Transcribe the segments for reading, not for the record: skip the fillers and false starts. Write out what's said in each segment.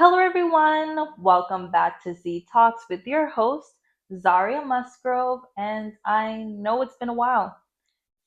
Hello, everyone. Welcome back to Z Talks with your host, Zaria Musgrove. And I know it's been a while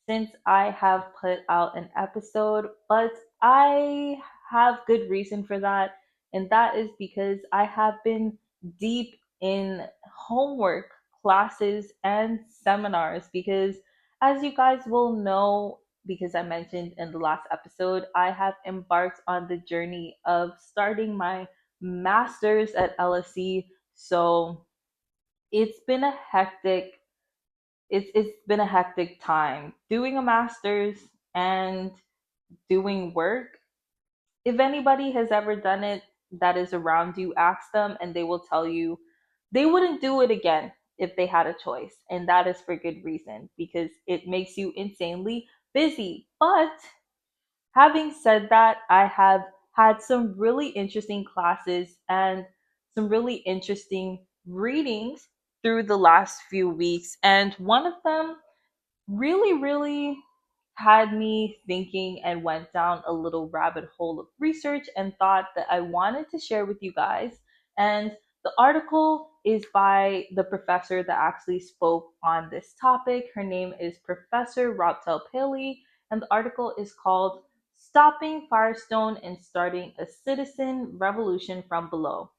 since I have put out an episode, but I have good reason for that. And that is because I have been deep in homework, classes, and seminars. Because as you guys will know, because I mentioned in the last episode, I have embarked on the journey of starting my master's at LSE. So it's been a hectic it's been a hectic time doing a master's and doing work. If anybody has ever done it that is around you, ask them and they will tell you they wouldn't do it again if they had a choice. And that is for good reason because it makes you insanely busy. But having said that, I have had some really interesting classes and some really interesting readings through the last few weeks. And one of them really had me thinking and went down a little rabbit hole of research and thought that I wanted to share with you guys. And the article is by the professor that actually spoke on this topic. Her name is Professor Robtel Pailey, and the article is called Stopping Firestone and Starting a Citizen Revolution from Below.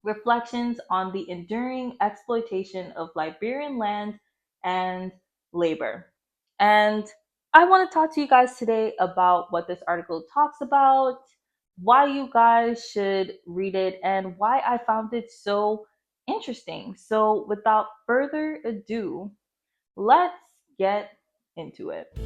Reflections on the enduring exploitation of Liberian land and labor. And I want to talk to you guys today about what this article talks about, why you guys should read it, and why I found it so interesting. So, without further ado, let's get into it.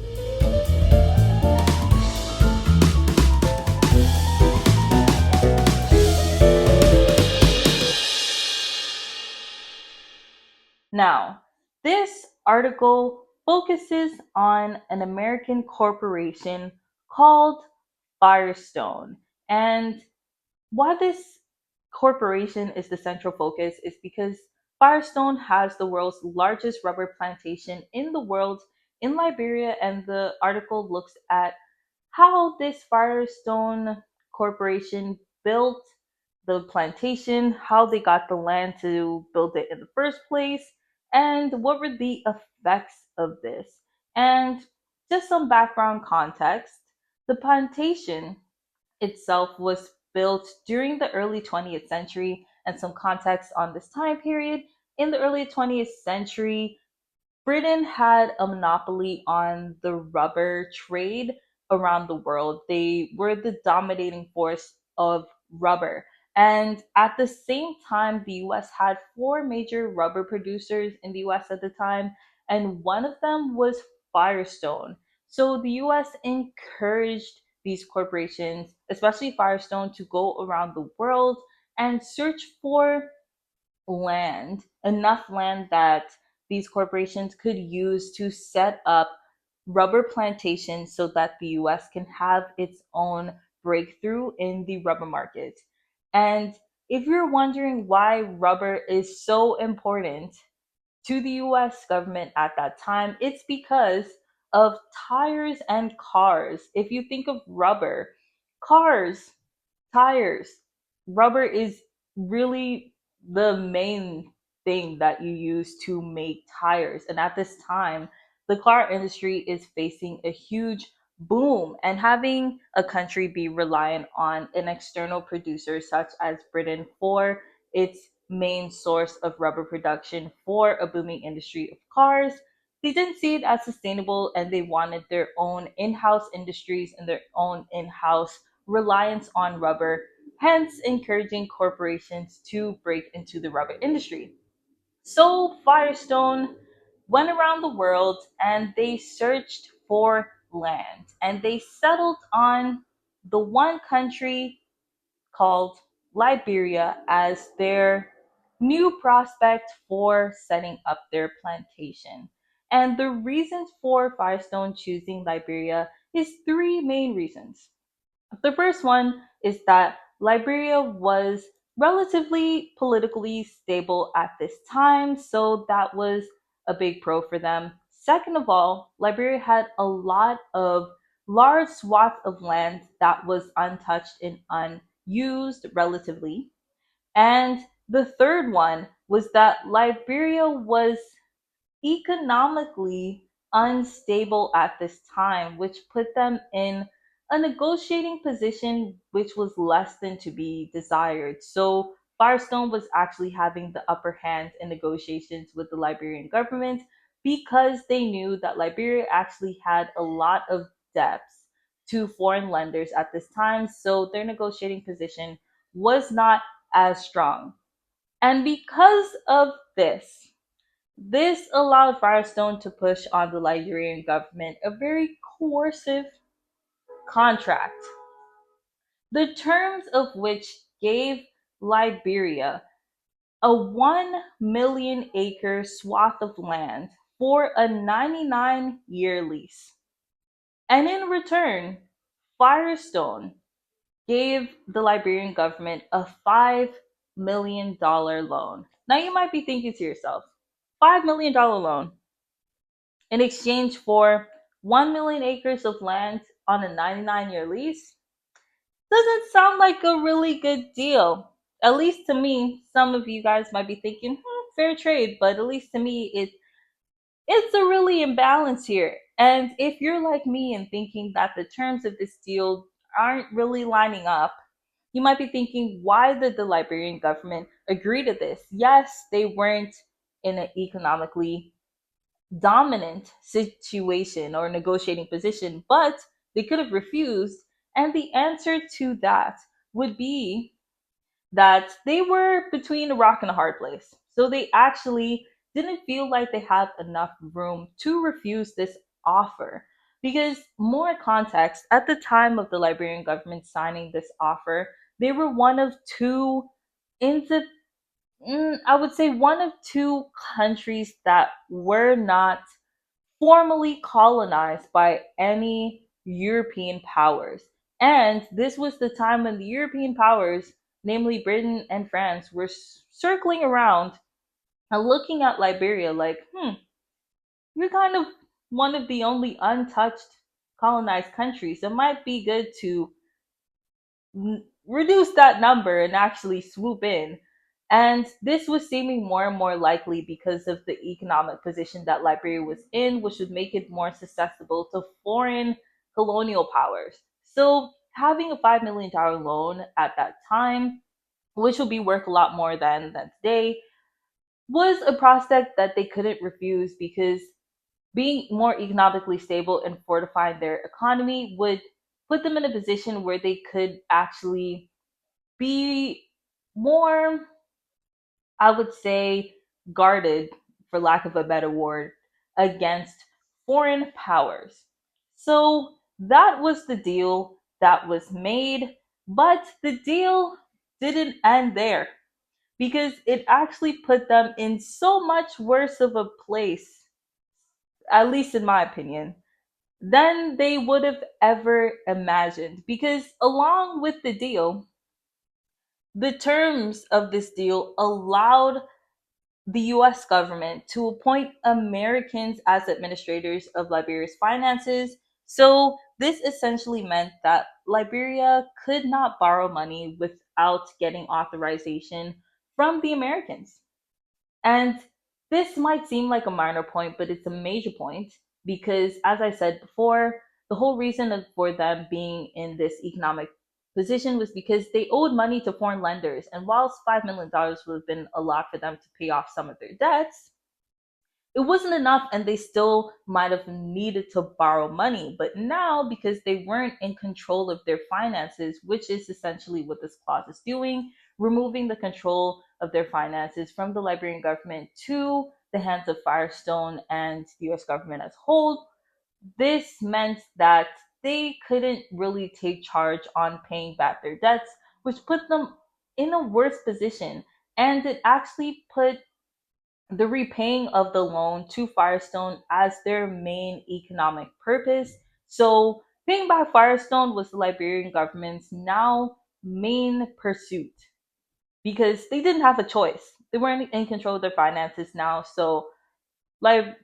Now, this article focuses on an American corporation called Firestone. And why this corporation is the central focus is because Firestone has the world's largest rubber plantation in the world in Liberia, and the article looks at how this Firestone corporation built the plantation, how they got the land to build it in the first place, and what were the effects of this. And just some background context, the plantation itself was built during the early 20th century, and some context on this time period. In the early 20th century, Britain had a monopoly on the rubber trade around the world. They were the dominating force of rubber. And at the same time, the US had four major rubber producers in the US at the time, and one of them was Firestone. So the US encouraged these corporations, especially Firestone, to go around the world and search for land, enough land that these corporations could use to set up rubber plantations so that the US can have its own breakthrough in the rubber market. And if you're wondering why rubber is so important to the US government at that time, it's because of tires and cars. If you think of rubber, cars, tires, rubber is really the main thing that you use to make tires. And at this time, the car industry is facing a huge boom, and having a country be reliant on an external producer such as Britain for its main source of rubber production for a booming industry of cars, they didn't see it as sustainable, and they wanted their own in-house industries and their own in-house reliance on rubber, hence encouraging corporations to break into the rubber industry. So Firestone went around the world and they searched for land, and they settled on the one country called Liberia as their new prospect for setting up their plantation. And the reasons for Firestone choosing Liberia is three main reasons. The first one is that Liberia was relatively politically stable at this time, so that was a big pro for them. Second of all, Liberia had a lot of large swaths of land that was untouched and used relatively. And the third one was that Liberia was economically unstable at this time, which put them in a negotiating position which was less than to be desired. So Firestone was actually having the upper hand in negotiations with the Liberian government because they knew that Liberia actually had a lot of debts to foreign lenders at this time. So their negotiating position was not as strong. And because of this allowed Firestone to push on the Liberian government a very coercive contract, the terms of which gave Liberia a 1 million acre swath of land for a 99-year lease. And in return, Firestone gave the Liberian government a $5 million loan. Now you might be thinking to yourself, $5 million loan in exchange for 1 million acres of land on a 99-year lease doesn't sound like a really good deal. At least to me, some of you guys might be thinking, fair trade, but at least to me, it's a really imbalance here. And if you're like me and thinking that the terms of this deal aren't really lining up, you might be thinking, why did the Liberian government agree to this? Yes, they weren't in an economically dominant situation or negotiating position, but they could have refused. And the answer to that would be that they were between a rock and a hard place. So they actually didn't feel like they had enough room to refuse this offer. Because, more context, at the time of the Liberian government signing this offer, they were one of two into I would say one of two countries that were not formally colonized by any European powers. And this was the time when the European powers, namely Britain and France, were circling around and looking at Liberia like, you're kind of one of the only untouched colonized countries. It might be good to reduce that number and actually swoop in. And this was seeming more and more likely because of the economic position that Liberia was in, which would make it more susceptible to foreign colonial powers. So, having a $5 million loan at that time, which would be worth a lot more than today, was a prospect that they couldn't refuse because being more economically stable and fortifying their economy would put them in a position where they could actually be more, I would say, guarded, for lack of a better word, against foreign powers. So that was the deal that was made, but the deal didn't end there because it actually put them in so much worse of a place, at least in my opinion, than they would have ever imagined. Because along with the deal, the terms of this deal allowed the US government to appoint Americans as administrators of Liberia's finances. So, this essentially meant that Liberia could not borrow money without getting authorization from the Americans. And this might seem like a minor point, but it's a major point because, as I said before, the whole reason for them being in this economic position was because they owed money to foreign lenders. And whilst $5 million would have been a lot for them to pay off some of their debts, it wasn't enough and they still might have needed to borrow money. But now, because they weren't in control of their finances, which is essentially what this clause is doing, removing the control of their finances from the Liberian government to the hands of Firestone and the US government as a whole, this meant that they couldn't really take charge on paying back their debts, which put them in a worse position. And it actually put the repaying of the loan to Firestone as their main economic purpose. So, paying back Firestone was the Liberian government's now main pursuit because they didn't have a choice. They weren't in control of their finances now. So, like,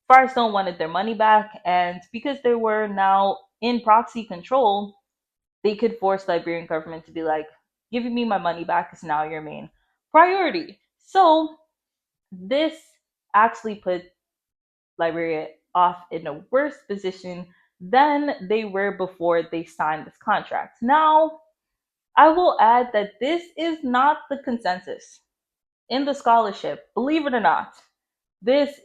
Firestone wanted their money back, and because they were now in proxy control, they could force the Liberian government to be like, giving me my money back is now your main priority. So this actually put Liberia off in a worse position than they were before they signed this contract. Now, I will add that this is not the consensus in the scholarship, believe it or not. This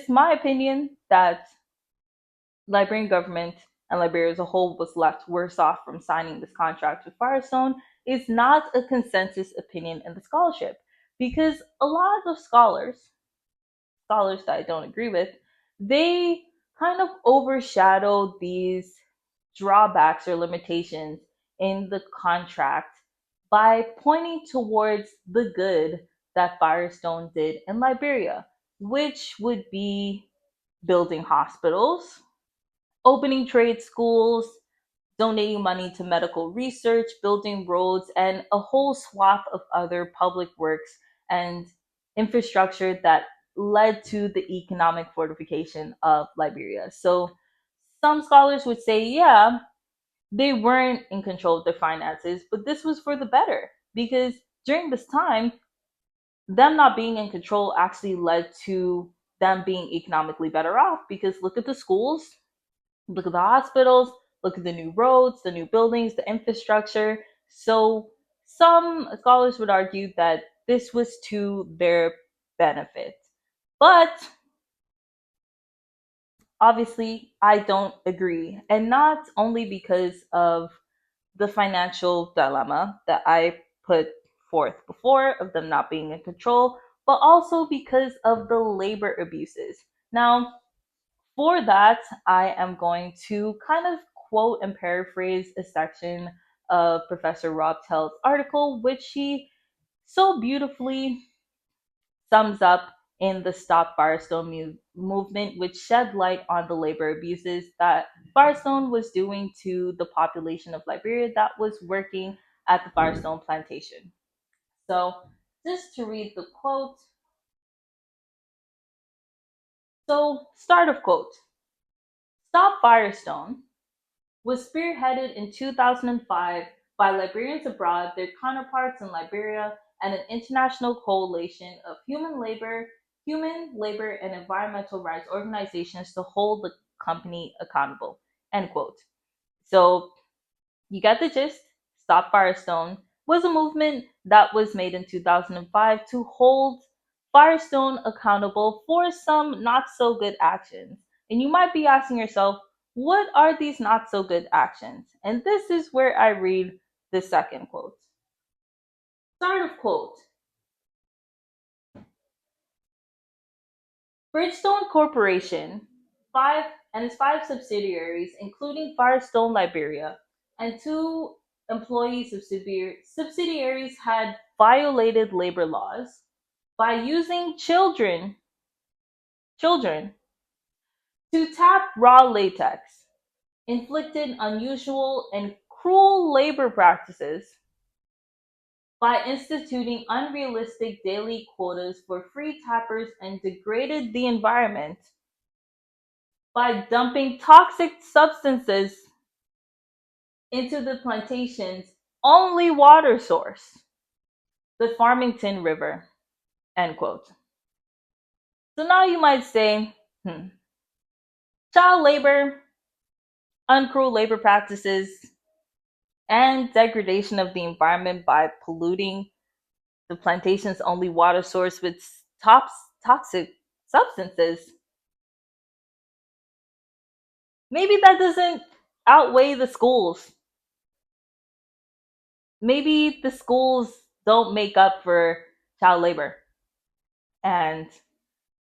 my opinion that Liberian government and Liberia as a whole was left worse off from signing this contract with Firestone is not a consensus opinion in the scholarship because a lot of scholars that I don't agree with, they kind of overshadow these drawbacks or limitations in the contract by pointing towards the good that Firestone did in Liberia, which would be building hospitals, opening trade schools, donating money to medical research, building roads, and a whole swath of other public works and infrastructure that led to the economic fortification of Liberia. So some scholars would say, yeah, they weren't in control of their finances, but this was for the better because during this time, them not being in control actually led to them being economically better off because look at the schools, look at the hospitals, look at the new roads, the new buildings, the infrastructure. So some scholars would argue that this was to their benefit. But obviously, I don't agree. And not only because of the financial dilemma that I put forth before of them not being in control, but also because of the labor abuses. Now, for that, I am going to kind of quote and paraphrase a section of Professor Robtel's article, which he so beautifully sums up in the Stop Firestone movement, which shed light on the labor abuses that Firestone was doing to the population of Liberia that was working at the Firestone plantation. So, just to read the quote, so start of quote: Stop Firestone was spearheaded in 2005 by Liberians abroad, their counterparts in Liberia, and an international coalition of human labor, and environmental rights organizations to hold the company accountable. End quote. So you get the gist. Stop Firestone was a movement that was made in 2005 to hold Firestone accountable for some not so good actions. And you might be asking yourself, what are these not so good actions? And this is where I read the second quote. Start of quote: Bridgestone Corporation, five and its five subsidiaries, including Firestone Liberia, and two employee subsidiaries had violated labor laws by using children to tap raw latex, inflicted unusual and cruel labor practices by instituting unrealistic daily quotas for free tappers, and degraded the environment by dumping toxic substances into the plantation's only water source, the Farmington River. End quote. So now you might say, child labor, uncruel labor practices, and degradation of the environment by polluting the plantation's only water source with top toxic substances. Maybe that doesn't outweigh the schools. Maybe the schools don't make up for child labor and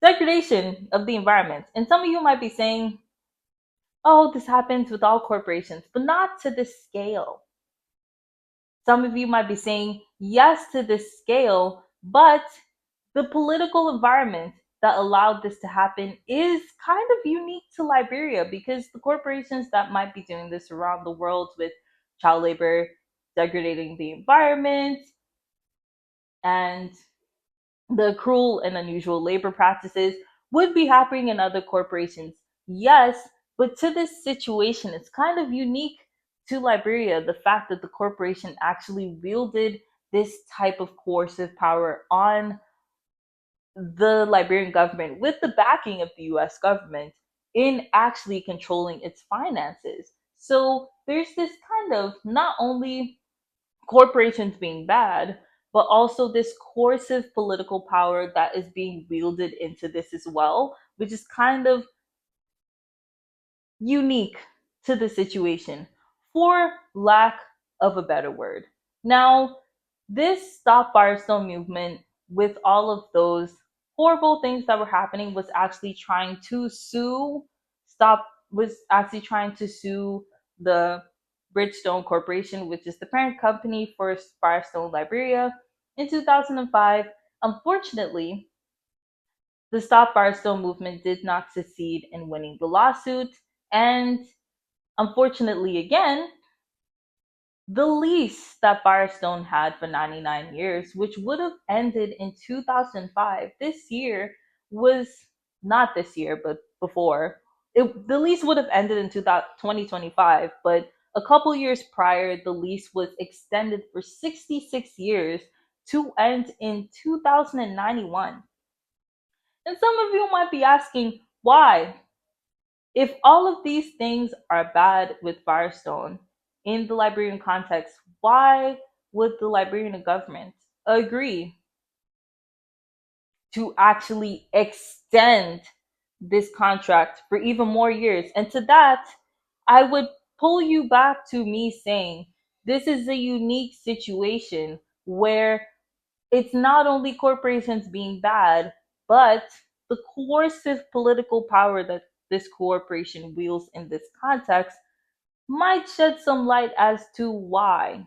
degradation of the environment. And some of you might be saying, oh, this happens with all corporations, but not to this scale. Some of you might be saying, yes, to this scale, but the political environment that allowed this to happen is kind of unique to Liberia because the corporations that might be doing this around the world with child labor, degrading the environment, and the cruel and unusual labor practices would be happening in other corporations. Yes, but to this situation, it's kind of unique to Liberia the fact that the corporation actually wielded this type of coercive power on the Liberian government with the backing of the US government in actually controlling its finances. So there's this kind of not only corporations being bad, but also this coercive political power that is being wielded into this as well, which is kind of unique to the situation, for lack of a better word. Now, this Stop Firestone movement, with all of those horrible things that were happening, was actually trying to sue Stop was actually trying to sue the Bridgestone Corporation, which is the parent company for Firestone Liberia, in 2005. Unfortunately, the Stop Firestone movement did not succeed in winning the lawsuit, and unfortunately, again, the lease that Firestone had for 99 years, which would have ended in 2005, this year was not this year, but before. The lease would have ended in 2025, but a couple years prior, the lease was extended for 66 years to end in 2091. And some of you might be asking, why? If all of these things are bad with Firestone in the Liberian context, why would the Liberian government agree to actually extend this contract for even more years? And to that, I would pull you back to me saying this is a unique situation where it's not only corporations being bad, but the coercive political power that this corporation wields in this context might shed some light as to why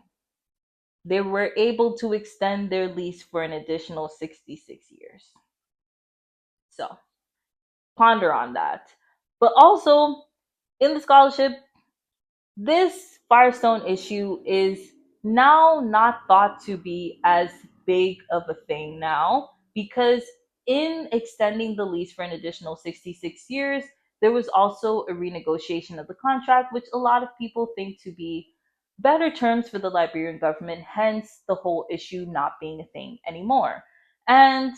they were able to extend their lease for an additional 66 years. So ponder on that. But also, in the scholarship, this Firestone issue is now not thought to be as big of a thing now, because in extending the lease for an additional 66 years, there was also a renegotiation of the contract, which a lot of people think to be better terms for the Liberian government, hence the whole issue not being a thing anymore. And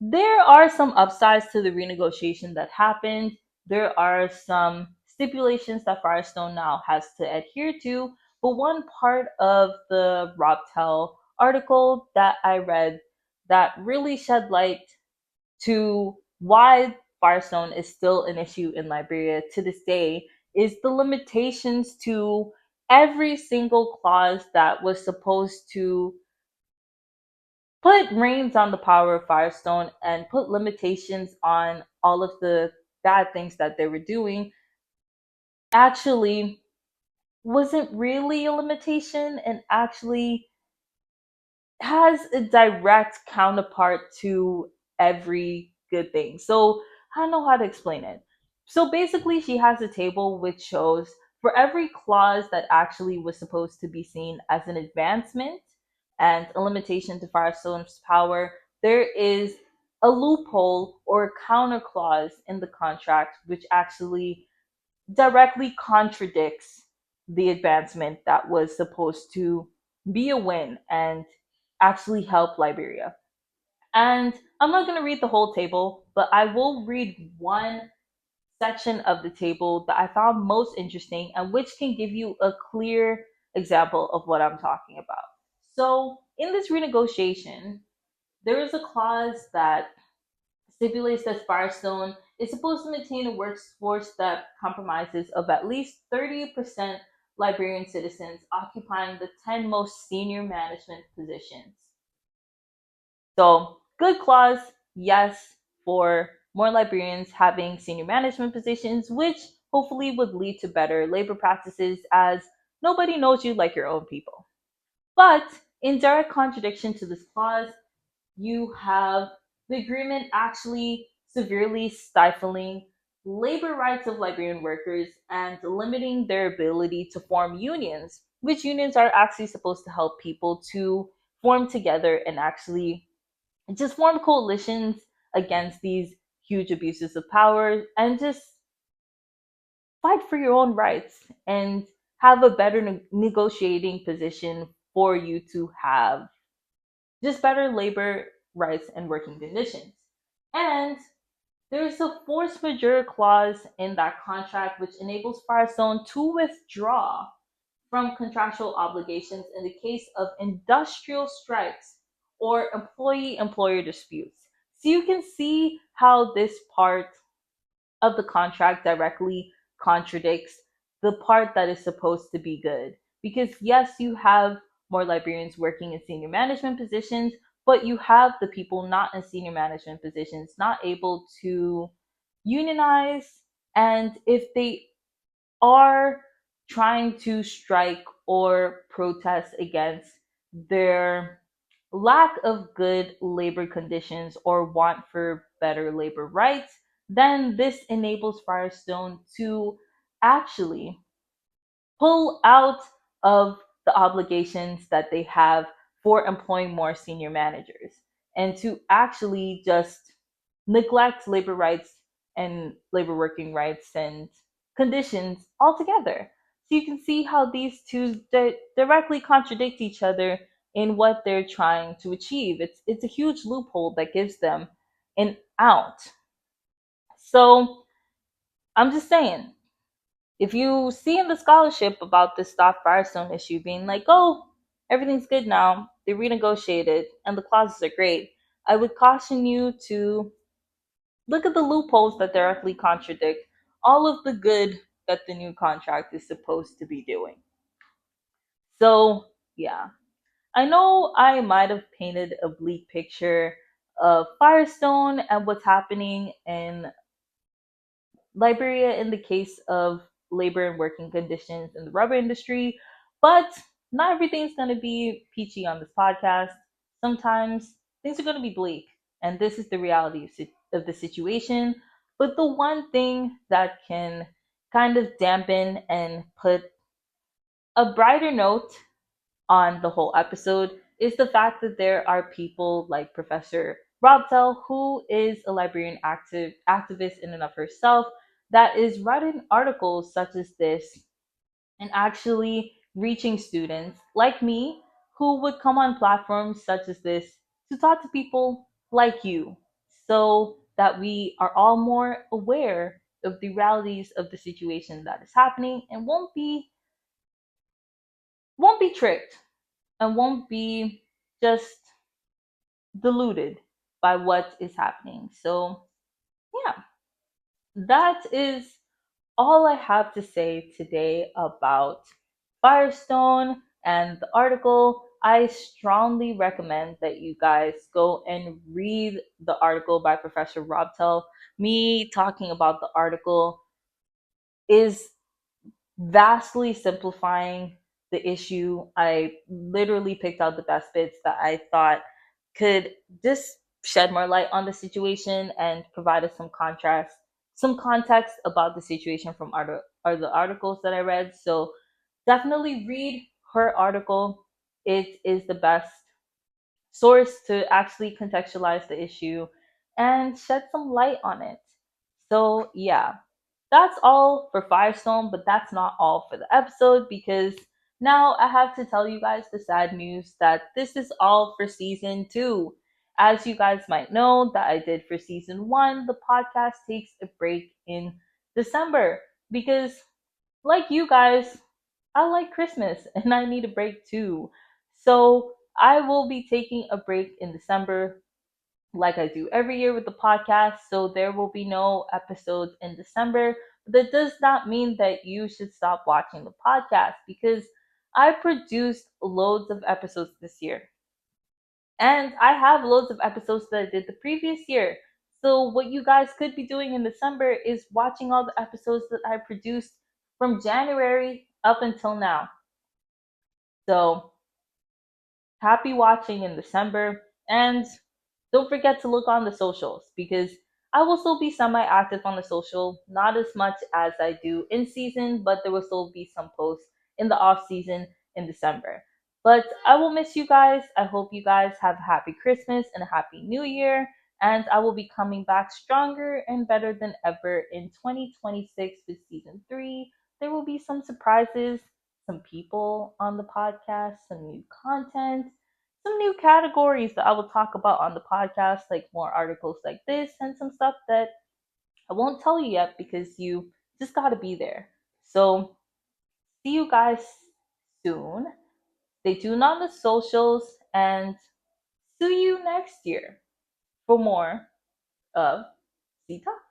there are some upsides to the renegotiation that happened. There are some stipulations that Firestone now has to adhere to. But one part of the Robtel article that I read that really shed light to why Firestone is still an issue in Liberia to this day is the limitations to every single clause that was supposed to put reins on the power of Firestone and put limitations on all of the bad things that they were doing actually wasn't really a limitation and actually has a direct counterpart to every good thing. So I don't know how to explain it. So basically, she has a table which shows for every clause that actually was supposed to be seen as an advancement and a limitation to Firestone's power, there is a loophole or a counter clause in the contract which actually directly contradicts the advancement that was supposed to be a win and actually help Liberia. And I'm not going to read the whole table, but I will read one section of the table that I found most interesting and which can give you a clear example of what I'm talking about. So, in this renegotiation, there is a clause that stipulates that Firestone is supposed to maintain a workforce that compromises of at least 30% Liberian citizens occupying the 10 most senior management positions. So, good clause, yes, for more Liberians having senior management positions, which hopefully would lead to better labor practices as nobody knows you like your own people. But in direct contradiction to this clause, you have the agreement actually severely stifling labor rights of Liberian workers and limiting their ability to form unions, which unions are actually supposed to help people to form together and actually just form coalitions against these huge abuses of power and just fight for your own rights and have a better negotiating position for you to have just better labor rights and working conditions. And there's a force majeure clause in that contract which enables Firestone to withdraw from contractual obligations in the case of industrial strikes or employee employer disputes. So you can see how this part of the contract directly contradicts the part that is supposed to be good. Because, yes, you have more Liberians working in senior management positions, but you have the people not in senior management positions not able to unionize. And if they are trying to strike or protest against their lack of good labor conditions or want for better labor rights, then this enables Firestone to actually pull out of the obligations that they have for employing more senior managers and to actually just neglect labor rights and labor working rights and conditions altogether. So you can see how these two directly contradict each other in what they're trying to achieve. It's a huge loophole that gives them an out. So I'm just saying, if you see in the scholarship about this Stop Firestone issue being like, oh, everything's good now, they renegotiated, and the clauses are great, I would caution you to look at the loopholes that directly contradict all of the good that the new contract is supposed to be doing. So, yeah, I know I might have painted a bleak picture of Firestone and what's happening in Liberia in the case of labor and working conditions in the rubber industry, but not everything's going to be peachy on this podcast. Sometimes things are going to be bleak, and this is the reality of the situation. But the one thing that can kind of dampen and put a brighter note on the whole episode is the fact that there are people like Professor Robtel, who is a Liberian activist in and of herself, that is writing articles such as this and actually reaching students like me who would come on platforms such as this to talk to people like you so that we are all more aware of the realities of the situation that is happening and won't be tricked and won't be just deluded by what is happening. So, yeah, that is all I have to say today about Firestone and the article. I strongly recommend that you guys go and read the article by Professor Robtel. Me talking about the article is vastly simplifying the issue. I literally picked out the best bits that I thought could just shed more light on the situation and provide us some context about the situation from the articles that I read. So definitely read her article. It is the best source to actually contextualize the issue and shed some light on it. So, yeah, that's all for Firestone, but that's not all for the episode because now I have to tell you guys the sad news that this is all for season 2. As you guys might know, that I did for season 1, the podcast takes a break in December because, like you guys, I like Christmas and I need a break too. So I will be taking a break in December like I do every year with the podcast. So there will be no episodes in December. But that does not mean that you should stop watching the podcast because I produced loads of episodes this year. And I have loads of episodes that I did the previous year. So what you guys could be doing in December is watching all the episodes that I produced from January up until now. So happy watching in December. And don't forget to look on the socials because I will still be semi active on the social, not as much as I do in season, but there will still be some posts in the off season in December. But I will miss you guys. I hope you guys have a happy Christmas and a happy new year. And I will be coming back stronger and better than ever in 2026 with season 3. There will be some surprises, some people on the podcast, some new content, some new categories that I will talk about on the podcast, like more articles like this, and some stuff that I won't tell you yet because you just got to be there. So, see you guys soon. Stay tuned on the socials and see you next year for more of Z Talk.